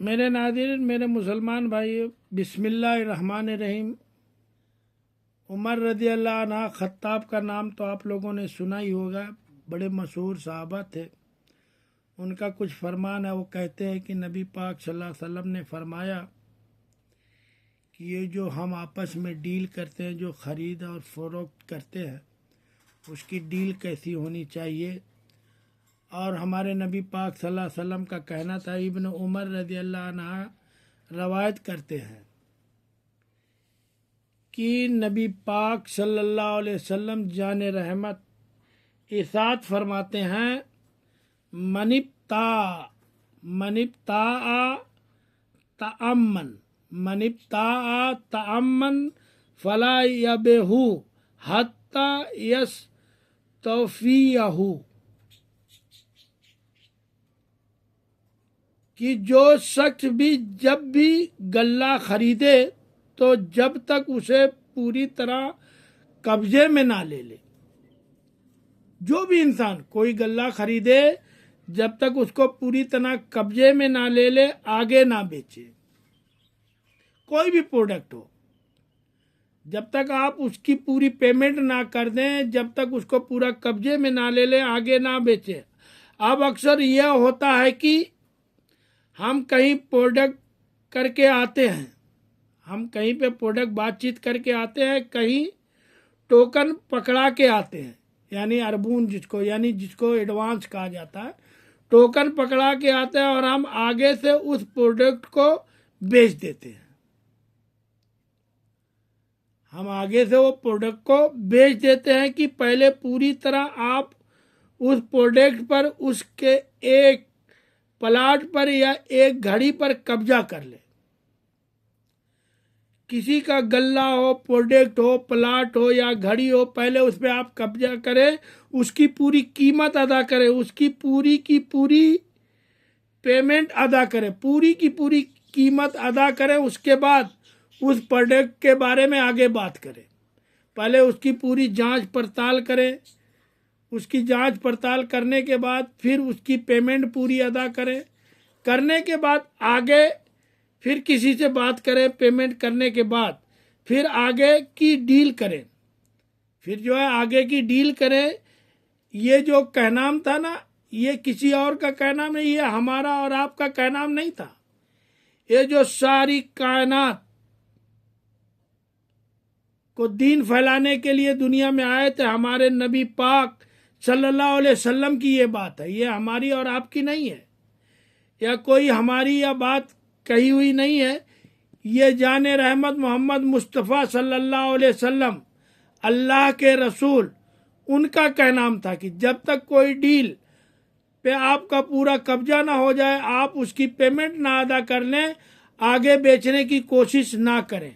मेरे नाज़रीन, मेरे मुसलमान भाई, बिस्मिल्लाहिर्रहमानिर्रहीम। उमर रज़ी अल्लाह अन्हा खत्ताब का नाम तो आप लोगों ने सुना ही होगा। बड़े मशहूर सहाबा थे। उनका कुछ फरमान है, वो कहते हैं कि नबी पाक सल्लल्लाहु अलैहि वसल्लम ने फरमाया कि ये जो हम आपस में डील करते हैं, जो ख़रीद और फरोख्त करते हैं, उसकी डील कैसी होनी चाहिए। और हमारे नबी पाक सल्लल्लाहु अलैहि वसल्लम का कहना था, इब्न उमर रज़ी अल्लाह अन्हा रवायत करते हैं कि नबी पाक सल्लल्लाहु अलैहि वसल्लम जाने रहमत इरशाद फरमाते हैं, मनिब्ता तअम्मन फला यबहु हत्ता यस्तौफियहु, कि जो शख्स भी जब भी गल्ला खरीदे तो जब तक उसे पूरी तरह कब्जे में ना ले ले। जो भी इंसान कोई गल्ला खरीदे, जब तक उसको पूरी तरह कब्जे में ना ले ले, आगे ना बेचे। कोई भी प्रोडक्ट हो, जब तक आप उसकी पूरी पेमेंट ना कर दें, जब तक उसको पूरा कब्जे में ना ले ले, आगे ना बेचे। अब अक्सर यह होता है कि हम कहीं प्रोडक्ट करके आते हैं, हम कहीं पे प्रोडक्ट बातचीत करके आते हैं, कहीं टोकन पकड़ा के आते हैं, यानी अरबून जिसको एडवांस कहा जाता है। टोकन पकड़ा के आते हैं और हम आगे से उस प्रोडक्ट को बेच देते हैं। हम आगे से वो प्रोडक्ट को बेच देते हैं कि पहले पूरी तरह आप उस प्रोडक्ट पर, उसके एक प्लाट पर या एक घड़ी पर कब्जा कर ले। किसी का गल्ला हो, प्रोडक्ट हो, प्लाट हो या घड़ी हो, पहले उस पर आप कब्जा करें, उसकी पूरी कीमत अदा करें, उसकी पूरी की पूरी पेमेंट अदा करें, पूरी की पूरी कीमत अदा करें। उसके बाद उस प्रोडक्ट के बारे में आगे बात करें। पहले उसकी पूरी जांच पड़ताल करें। उसकी जांच पड़ताल करने के बाद फिर उसकी पेमेंट पूरी अदा करें। करने के बाद आगे फिर किसी से बात करें। पेमेंट करने के बाद फिर आगे की डील करें। फिर जो है आगे की डील करें। ये जो कहनाम था ना, ये किसी और का कहनाम नहीं, ये हमारा और आपका कहनाम नहीं था। ये जो सारी कायनात को दीन फैलाने के लिए दुनिया में आए थे, हमारे नबी पाक सल्लल्लाहु अलैहि वसल्लम की ये बात है। ये हमारी और आपकी नहीं है, या कोई हमारी या बात कही हुई नहीं है। ये जाने रहमत मोहम्मद मुस्तफ़ा सल्लल्लाहु अलैहि वसल्लम, अल्लाह के रसूल, उनका कहनाम था कि जब तक कोई डील पे आपका पूरा कब्जा ना हो जाए, आप उसकी पेमेंट ना अदा कर लें, आगे बेचने की कोशिश ना करें।